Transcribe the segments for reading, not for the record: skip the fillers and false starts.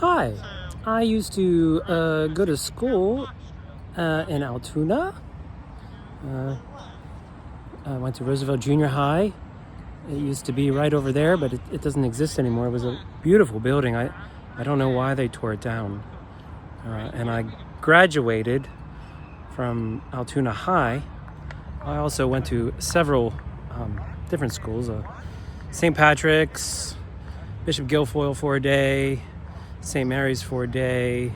Hi, I used to go to school in Altoona. I went to Roosevelt Junior High. It used to be right over there, but it doesn't exist anymore. It was a beautiful building. I don't know why they tore it down. And I graduated from Altoona High. I also went to several different schools. St. Patrick's, Bishop Guilfoyle for a day, St. Mary's for a day,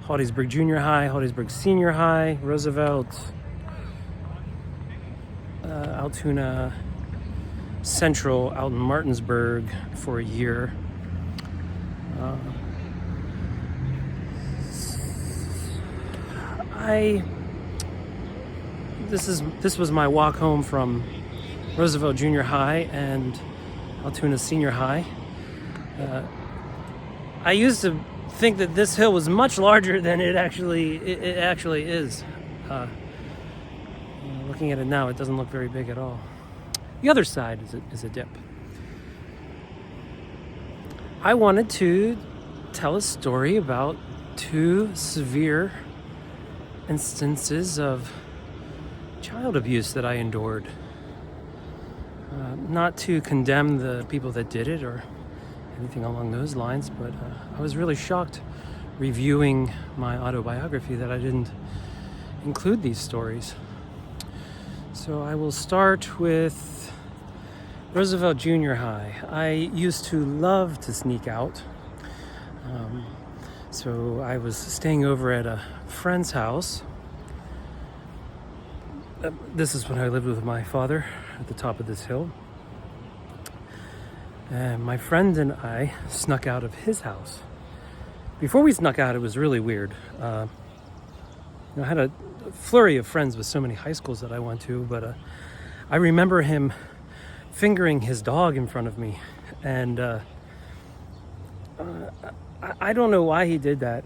Hollidaysburg Junior High, Hollidaysburg Senior High, Roosevelt, Altoona Central out in Martinsburg for a year. This was my walk home from Roosevelt Junior High and Altoona Senior High. I used to think that this hill was much larger than it actually is. Looking at it now, it doesn't look very big at all. The other side is a dip. I wanted to tell a story about two severe instances of child abuse that I endured. Not to condemn the people that did it or anything along those lines, but I was really shocked reviewing my autobiography that I didn't include these stories. So I will start with Roosevelt Junior High. I used to love to sneak out. So I was staying over at a friend's house. This is when I lived with my father at the top of this hill. And my friend and I snuck out of his house. Before we snuck out, it was really weird. I had a flurry of friends with so many high schools that I went to, but I remember him fingering his dog in front of me. And I don't know why he did that.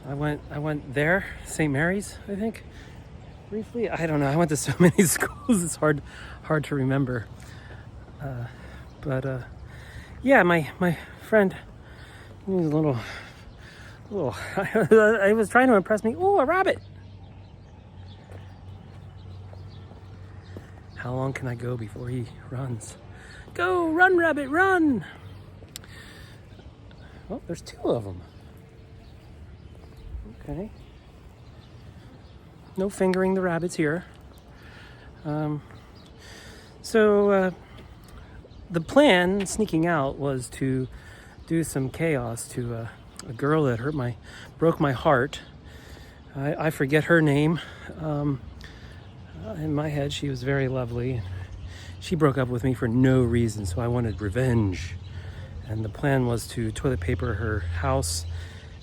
I went there, St. Mary's, I think, briefly. I don't know. I went to so many schools. It's hard to remember. Yeah, my friend, he was a little. I was trying to impress me. Oh, a rabbit! How long can I go before he runs? Go, run, rabbit, run! Oh, there's two of them. Okay. No fingering the rabbits here. The plan, sneaking out, was to do some chaos to a girl that broke my heart. I forget her name. In my head, she was very lovely. She broke up with me for no reason, so I wanted revenge. And the plan was to toilet paper her house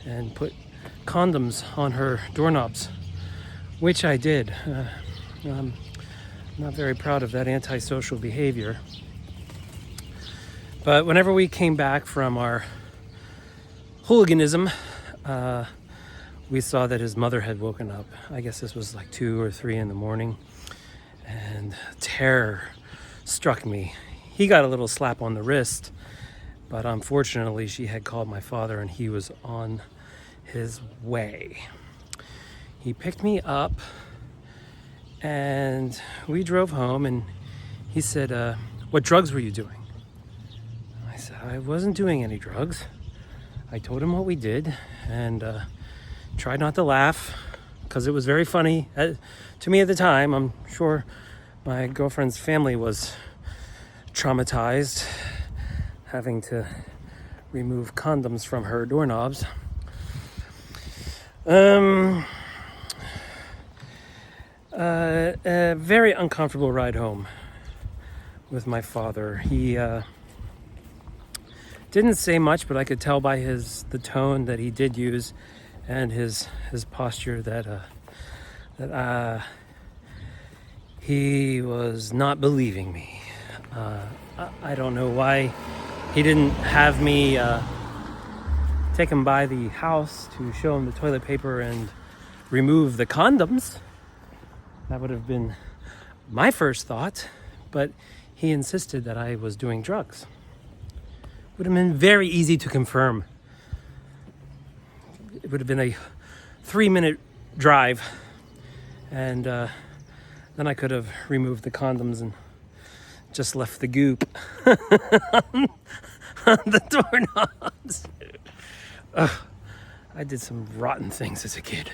and put condoms on her doorknobs, which I did. I'm not very proud of that antisocial behavior. But whenever we came back from our hooliganism, we saw that his mother had woken up. I guess this was like 2 or 3 in the morning, and terror struck me. He got a little slap on the wrist, but unfortunately she had called my father and he was on his way. He picked me up and we drove home, and he said, what drugs were you doing? I said, I wasn't doing any drugs. I told him what we did and tried not to laugh because it was very funny to me at the time. I'm sure my girlfriend's family was traumatized having to remove condoms from her doorknobs. A very uncomfortable ride home with my father. He didn't say much, but I could tell by the tone that he did use and his posture that he was not believing me. I don't know why he didn't have me take him by the house to show him the toilet paper and remove the condoms. That would have been my first thought, but he insisted that I was doing drugs, would have been very easy to confirm. It would have been a 3-minute drive, and then I could have removed the condoms and just left the goop on the doorknobs. I did some rotten things as a kid.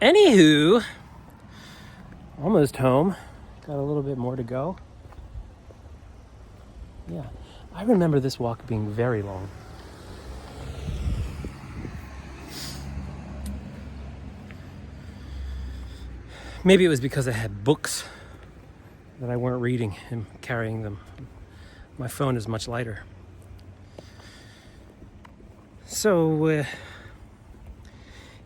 Anywho, almost home. Got a little bit more to go. Yeah, I remember this walk being very long. Maybe it was because I had books that I weren't reading and carrying them. My phone is much lighter. So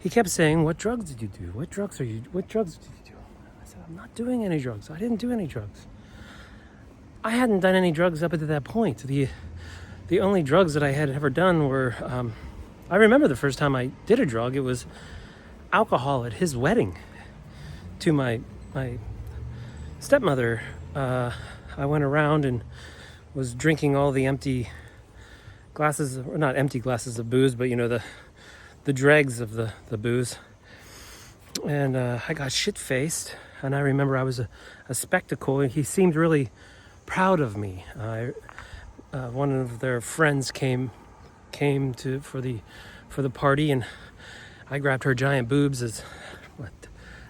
he kept saying, "What drugs did you do? What drugs did you do?" I said, "I'm not doing any drugs. I didn't do any drugs. I hadn't done any drugs up to that point. The only drugs that I had ever done were, I remember the first time I did a drug, it was alcohol at his wedding to my stepmother. I went around and was drinking all the empty glasses, or not empty glasses of booze, but the dregs of the booze. And I got shit-faced, and I remember I was a spectacle, and he seemed really proud of me. One of their friends came for the party, and I grabbed her giant boobs as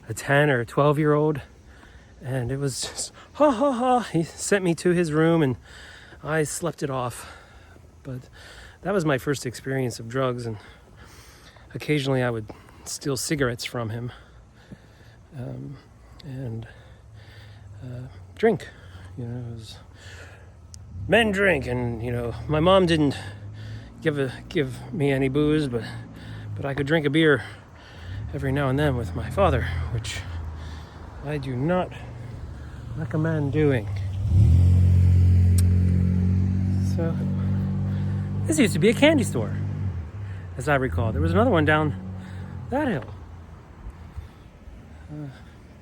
a 10 or 12-year-old, and it was just ha ha ha. He sent me to his room, and I slept it off. But that was my first experience of drugs, and occasionally I would steal cigarettes from him and drink. It was men drink, and my mom didn't give me any booze, but I could drink a beer every now and then with my father, which I do not recommend doing. So this used to be a candy store, as I recall. There was another one down that hill.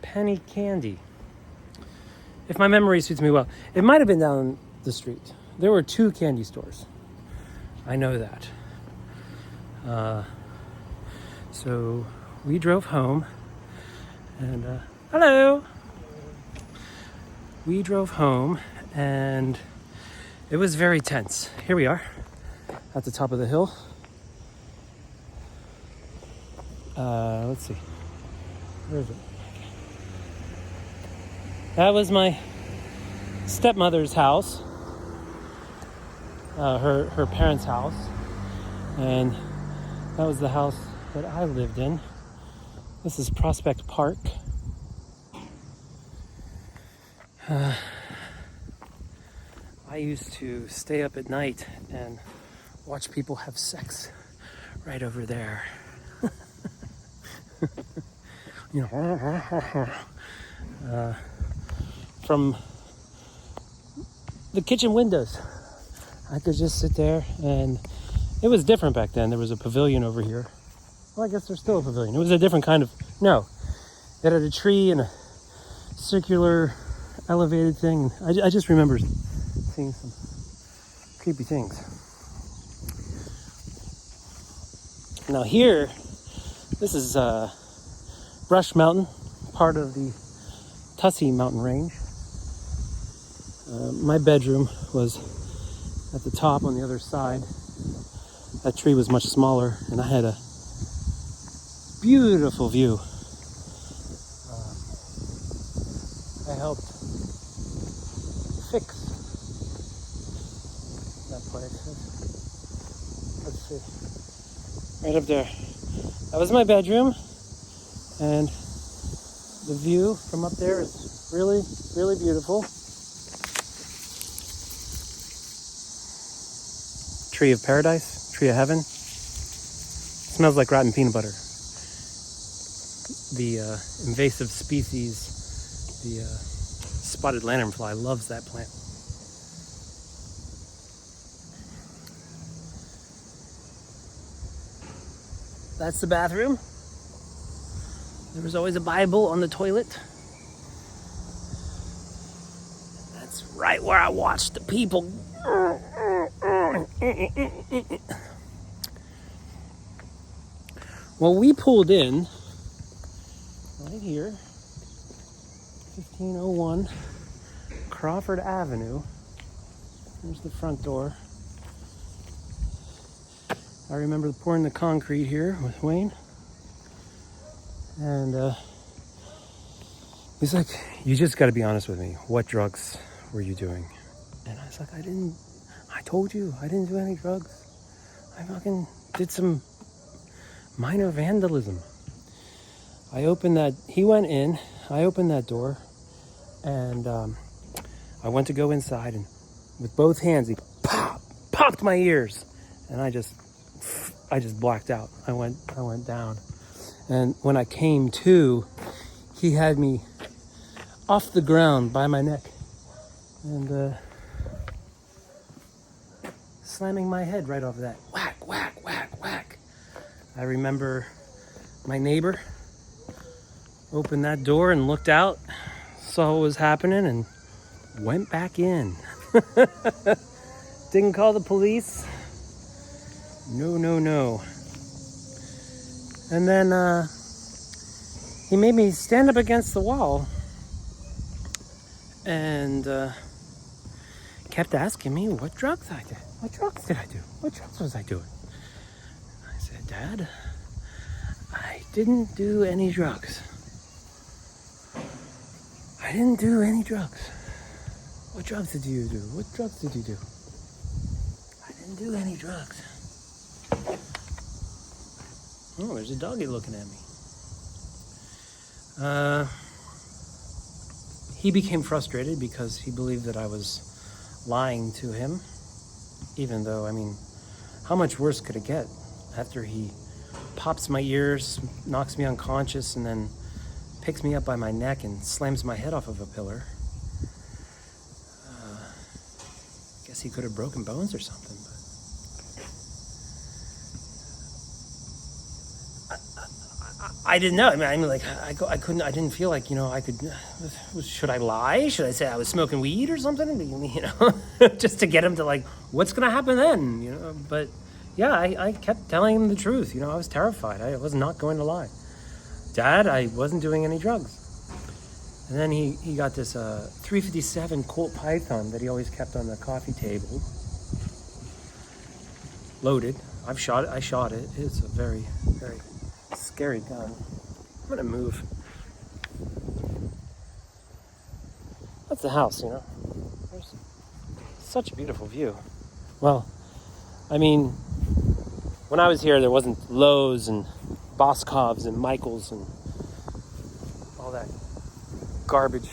Penny Candy. If my memory suits me well, it might have been down the street. There were 2 candy stores. I know that. So we drove home, and hello. We drove home, and it was very tense. Here we are at the top of the hill. Let's see. Where is it? That was my stepmother's house, her parents' house, and that was the house that I lived in. This is Prospect Park. I used to stay up at night and watch people have sex right over there. From the kitchen windows, I could just sit there, and it was different back then. There was a pavilion over here. Well, I guess there's still a pavilion. It was a different kind of, no. It had a tree and a circular elevated thing. I just remember seeing some creepy things. Now here, this is Brush Mountain, part of the Tussey mountain range. My bedroom was at the top on the other side. That tree was much smaller, and I had a beautiful view. I helped fix that place. Let's see. Right up there. That was my bedroom, and the view from up there is really, really beautiful. Tree of paradise, tree of heaven. Smells like rotten peanut butter. The invasive species, the spotted lanternfly, loves that plant. That's the bathroom. There was always a Bible on the toilet. That's right where I watched the people Well, we pulled in right here, 1501 Crawford Avenue. There's the front door. I remember pouring the concrete here with Wayne. And he's like, you just got to be honest with me. What drugs were you doing? And I was like, I told you, I didn't do any drugs. I fucking did some minor vandalism. He went in, I opened that door, and I went to go inside, and with both hands, he popped my ears, and I just blacked out. I went down. And when I came to, he had me off the ground by my neck and slamming my head right off of that. Whack, whack, whack, whack. I remember my neighbor opened that door and looked out, saw what was happening, and went back in. Didn't call the police. No. And then he made me stand up against the wall and kept asking me what drugs I did. What drugs did I do? What drugs was I doing? I said, Dad, I didn't do any drugs. I didn't do any drugs. What drugs did you do? What drugs did you do? I didn't do any drugs. Oh, there's a doggy looking at me. He became frustrated because he believed that I was lying to him, even though, I mean, how much worse could it get after he pops my ears, knocks me unconscious, and then picks me up by my neck and slams my head off of a pillar. Guess he could have broken bones or something, but I didn't know. I mean, like, I didn't feel like, I could, should I lie? Should I say I was smoking weed or something? Just to get him to, like, what's going to happen then? But yeah, I kept telling him the truth. I was terrified. I was not going to lie. Dad, I wasn't doing any drugs. And then he got this 357 Colt Python that he always kept on the coffee table. Loaded. I shot it. It's a very, very scary gun. I'm gonna move. That's the house, There's such a beautiful view. Well, I mean, when I was here, there wasn't Lowe's and Boscov's and Michael's and all that garbage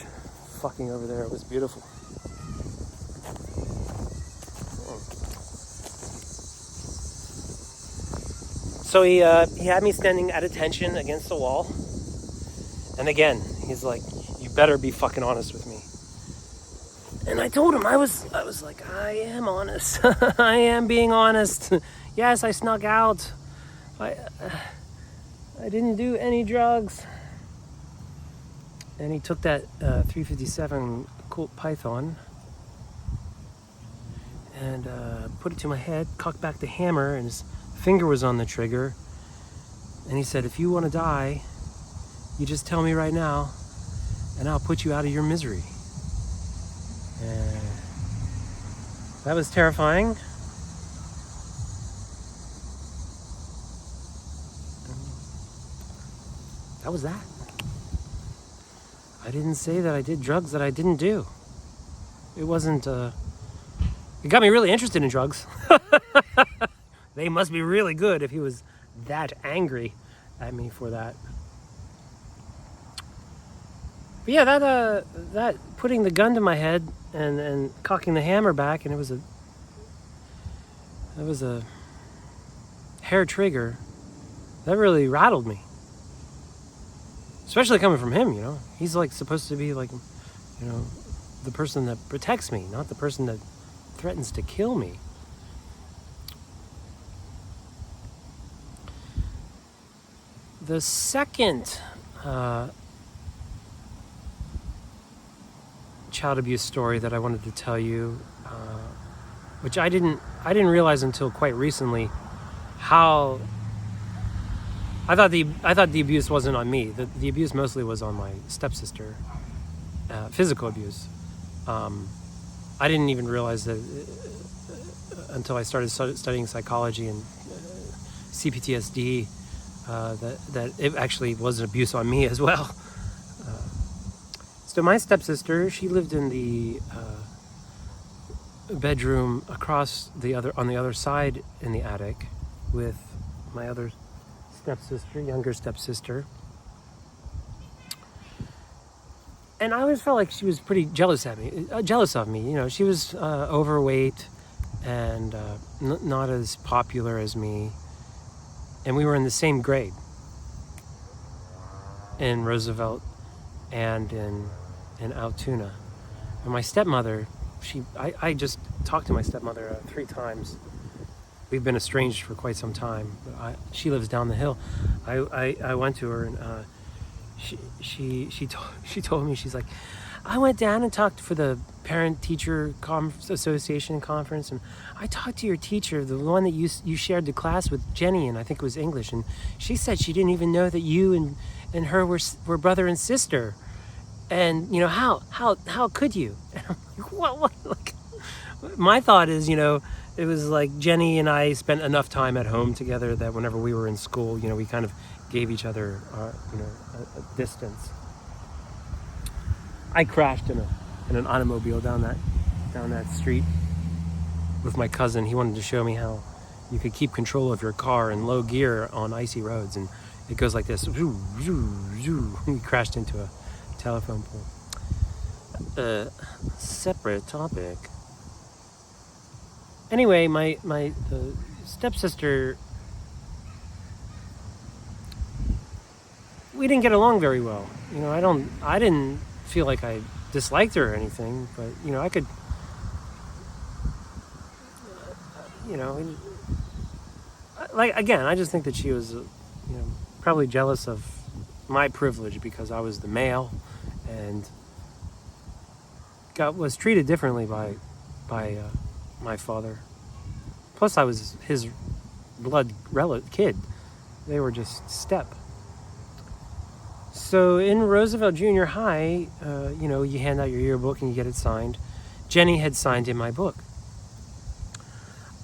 fucking over there. It was beautiful. So he had me standing at attention against the wall. And again, he's like, you better be fucking honest with me. And I told him, I was like, I am honest. I am being honest. Yes, I snuck out. I didn't do any drugs. And he took that 357 Colt Python and put it to my head, cocked back the hammer, and his finger was on the trigger. And he said, if you want to die, you just tell me right now, and I'll put you out of your misery. And that was terrifying. That was that. I didn't say that I did drugs that I didn't do. It wasn't, it got me really interested in drugs. They must be really good if he was that angry at me for that. But yeah, that putting the gun to my head and cocking the hammer back, and it was a hair trigger, that really rattled me. Especially coming from him, He's like supposed to be like, the person that protects me, not the person that threatens to kill me. The second child abuse story that I wanted to tell you which I didn't realize until quite recently how I thought the abuse wasn't on me. The abuse mostly was on my stepsister, physical abuse. I didn't even realize that until I started studying psychology and CPTSD that it actually was an abuse on me as well. So my stepsister, she lived in the bedroom across on the other side in the attic with my other stepsister, younger stepsister. And I always felt like she was pretty jealous of me. You know, she was overweight and not as popular as me. And we were in the same grade in Roosevelt and in Altoona. And my stepmother, I just talked to my stepmother 3 times. We've been estranged for quite some time. She lives down the hill. I went to her and she told me, she's like, I went down and talked for the parent-teacher association conference, and I talked to your teacher, the one that you shared the class with, Jenny, and I think it was English, and she said she didn't even know that you and her were brother and sister. And you know, how could you? And I'm like, what? Like, my thought is, you know, it was like Jenny and I spent enough time at home together that whenever we were in school, you know, we kind of gave each other, you know, a distance. I crashed in an automobile down that street with my cousin. He wanted to show me how you could keep control of your car in low gear on icy roads, and it goes like this. Zoo, zoo, zoo. He crashed into a telephone pole. Separate topic. Anyway, my stepsister, we didn't get along very well. You know, I didn't feel like I disliked her or anything, but you know, I could, you know, like, again, I just think that she was, you know, probably jealous of my privilege because I was the male and was treated differently by my father. Plus, I was his blood kid. They were just step. So in Roosevelt Junior High, you know, you hand out your yearbook and you get it signed. Jenny had signed in my book.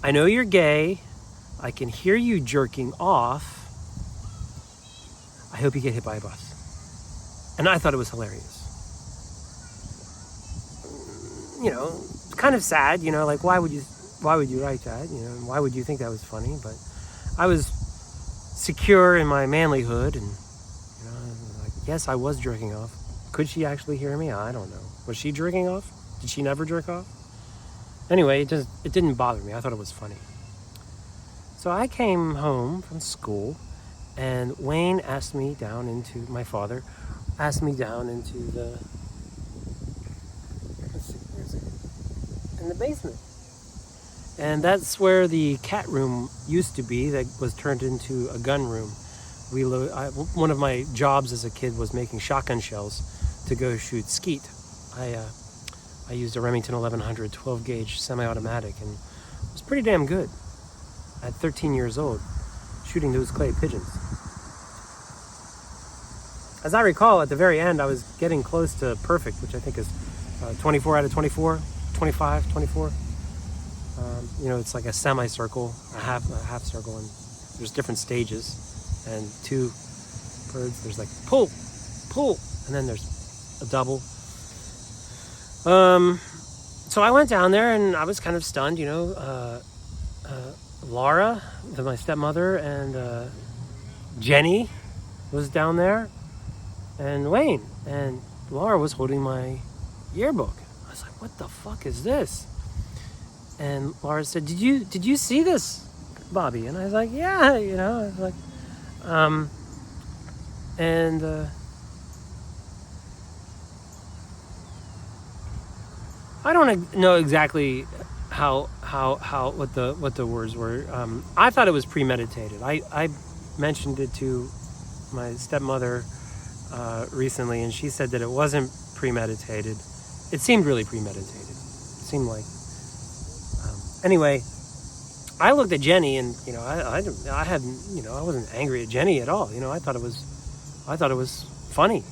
I know you're gay. I can hear you jerking off. I hope you get hit by a bus. And I thought it was hilarious. You know, it's kind of sad, you know, like why would you write that? You know, why would you think that was funny? But I was secure in my manlyhood, and you know, like, yes, I was jerking off. Could she actually hear me? I don't know. Was she jerking off? Did she never jerk off? Anyway, it didn't bother me. I thought it was funny. So I came home from school, and Wayne asked me down into, my father asked me down into the, let's see, where's it? In the basement. And that's where the cat room used to be that was turned into a gun room. One of my jobs as a kid was making shotgun shells to go shoot skeet. I used a Remington 1100 12 gauge semi-automatic, and it was pretty damn good at 13 years old, shooting those clay pigeons. As I recall, at the very end, I was getting close to perfect, which I think is 24 out of 24, 25, 24. You know, it's like a semicircle, a half circle, and there's different stages, and 2 birds. There's like pull, and then there's a double. So I went down there, and I was kind of stunned. You know, Laura, my stepmother, and Jenny was down there, and Wayne, and Laura was holding my yearbook. I was like, "What the fuck is this?" And Laura said, Did you see this, Bobby? And I was like, yeah, you know, I was like, I don't know exactly what the words were. I thought it was premeditated. I mentioned it to my stepmother recently, and she said that it wasn't premeditated. It seemed really premeditated. It seemed like Anyway, I looked at Jenny, and I wasn't angry at Jenny at all. I thought it was funny,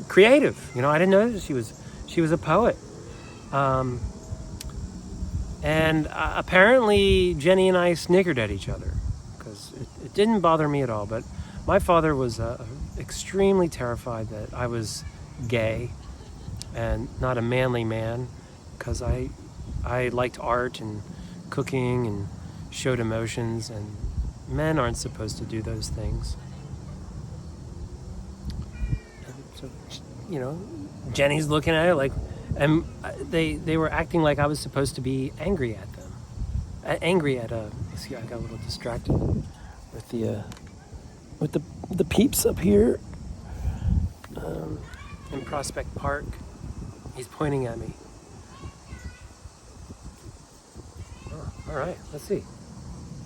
creative. I didn't know she was a poet. And apparently Jenny and I snickered at each other, because it didn't bother me at all. But my father was extremely terrified that I was gay and not a manly man, because I liked art and cooking and showed emotions, and men aren't supposed to do those things. And so, Jenny's looking at it like, and they were acting like I was supposed to be angry at them. See, I got a little distracted with the peeps up here in Prospect Park. He's pointing at me. Oh, all right, let's see.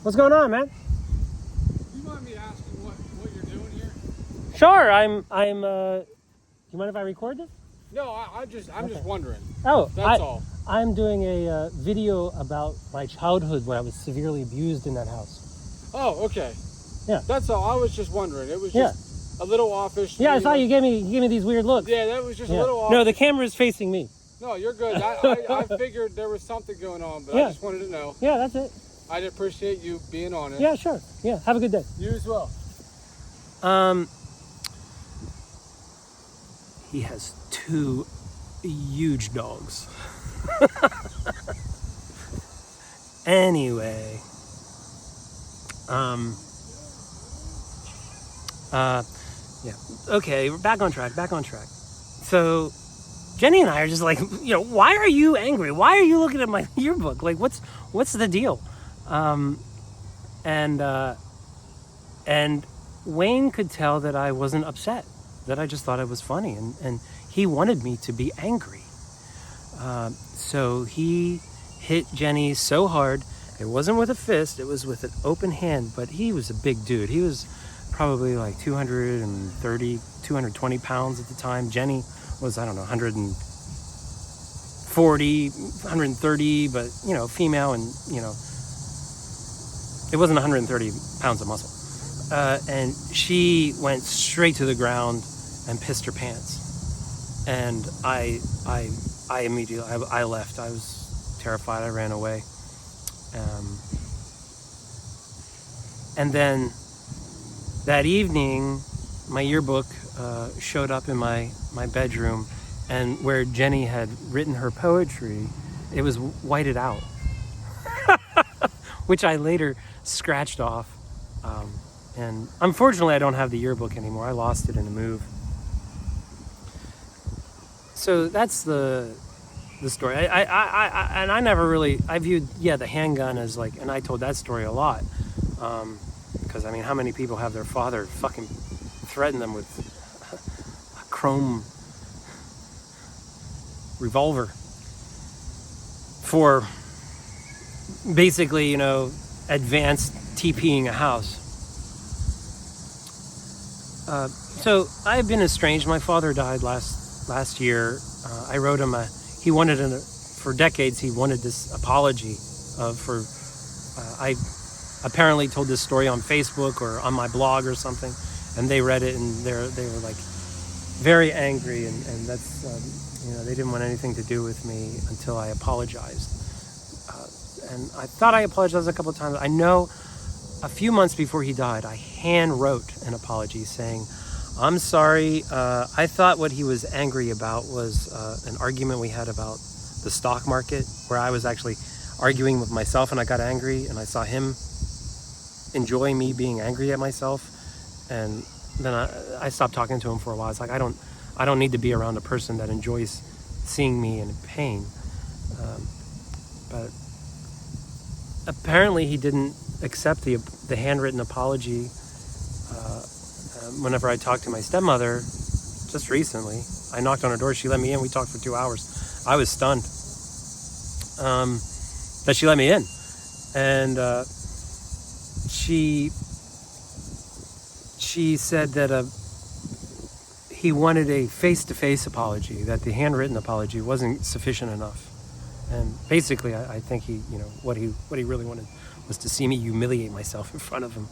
What's going on, man? Do you mind me asking what you're doing here? Sure, I'm. Do you mind if I record this? No, I'm just wondering. Oh, that's all. I'm doing a video about my childhood where I was severely abused in that house. Oh, okay. Yeah. That's all. I was just wondering. It was just a little offish. Yeah, I saw you gave me these weird looks. Yeah, that was just a little offish. No, the camera is facing me. No, you're good. I figured there was something going on, but I just wanted to know. Yeah, that's it. I'd appreciate you being honest. Yeah, sure. Yeah, have a good day. You as well. He has 2 huge dogs. Anyway, yeah. Okay, we're back on track. So, Jenny and I are just like, why are you angry? Why are you looking at my yearbook? Like, what's the deal? And Wayne could tell that I wasn't upset, that I just thought it was funny, and he wanted me to be angry. So he hit Jenny so hard. It wasn't with a fist, it was with an open hand, but he was a big dude. He was probably like 220 pounds at the time. Jenny was, I don't know, 140, 130, but, female, and, it wasn't 130 pounds of muscle. And she went straight to the ground and pissed her pants. And I immediately left. I was terrified. I ran away. And then that evening, my yearbook showed up in my bedroom, and where Jenny had written her poetry, it was whited out, which I later scratched off. And unfortunately, I don't have the yearbook anymore. I lost it in a move. So that's the story. I never really, I viewed, the handgun as like, and I told that story a lot. Because, how many people have their father fucking threaten them with a chrome revolver for basically, advanced TPing a house. So I've been estranged. My father died last year. I wrote him for decades he wanted this apology I apparently told this story on Facebook or on my blog or something, and they read it, and they were like very angry, and that's they didn't want anything to do with me until I apologized. And I thought I apologized a couple of times. I know a few months before he died, I hand wrote an apology saying, I'm sorry, I thought what he was angry about was an argument we had about the stock market, where I was actually arguing with myself and I got angry, and I saw him enjoy me being angry at myself, and then I stopped talking to him for a while. It's like, I don't need to be around a person that enjoys seeing me in pain. But apparently he didn't accept the handwritten apology. Whenever I talked to my stepmother just recently, I knocked on her door, she let me in, we talked for 2 hours. I was stunned that she let me in. And she said that he wanted a face-to-face apology, that the handwritten apology wasn't sufficient enough. And basically, I think he, what he really wanted was to see me humiliate myself in front of him.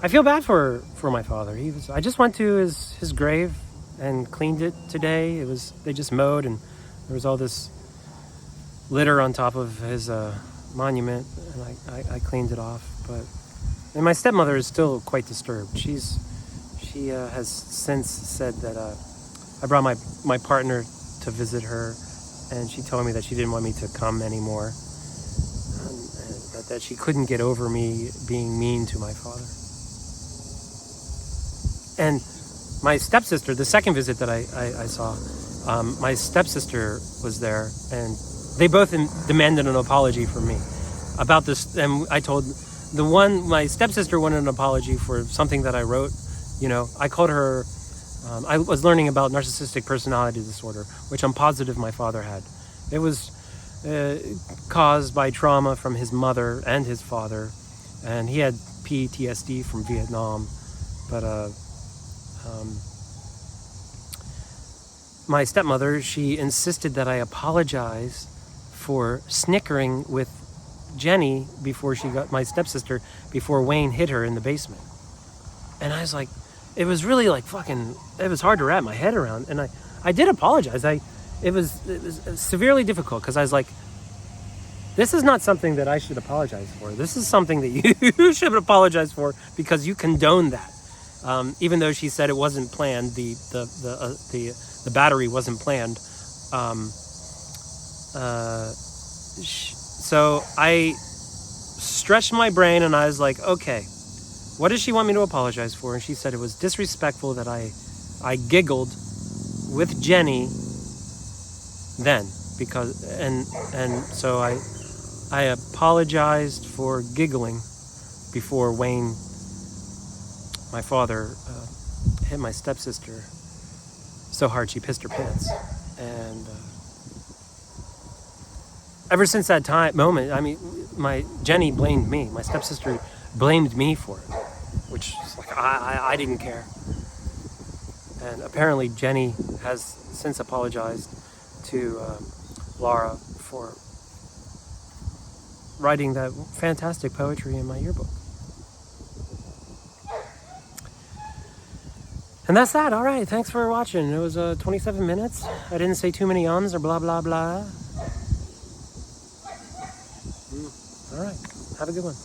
I feel bad for my father. I just went to his grave and cleaned it today. They just mowed, and there was all this litter on top of his monument, and I cleaned it off. And my stepmother is still quite disturbed. She has since said that I brought my partner to visit her, and she told me that she didn't want me to come anymore, and that she couldn't get over me being mean to my father. And my stepsister, the second visit that I saw, my stepsister was there, and they both demanded an apology from me about this. And I told my stepsister wanted an apology for something that I wrote. I called her, I was learning about narcissistic personality disorder, which I'm positive my father had. It was caused by trauma from his mother and his father, and he had PTSD from Vietnam. But my stepmother, she insisted that I apologize for snickering with Jenny before she got my stepsister, before Wayne hit her in the basement. And I was like, it was really like it was hard to wrap my head around. And I did apologize. It was severely difficult, because I was like, this is not something that I should apologize for. This is something that you should apologize for, because you condone that. Even though she said it wasn't planned, the battery wasn't planned. So I stretched my brain, and I was like, okay, what does she want me to apologize for? And she said it was disrespectful that I giggled with Jenny then, so I apologized for giggling before Wayne, my father, hit my stepsister so hard she pissed her pants. And ever since that moment, I mean, my Jenny blamed me. My stepsister blamed me for it, which is like, I didn't care. And apparently Jenny has since apologized to Laura for writing that fantastic poetry in my yearbook. And that's that. All right, thanks for watching. It was 27 minutes. I didn't say too many ums or blah, blah, blah. All right, have a good one.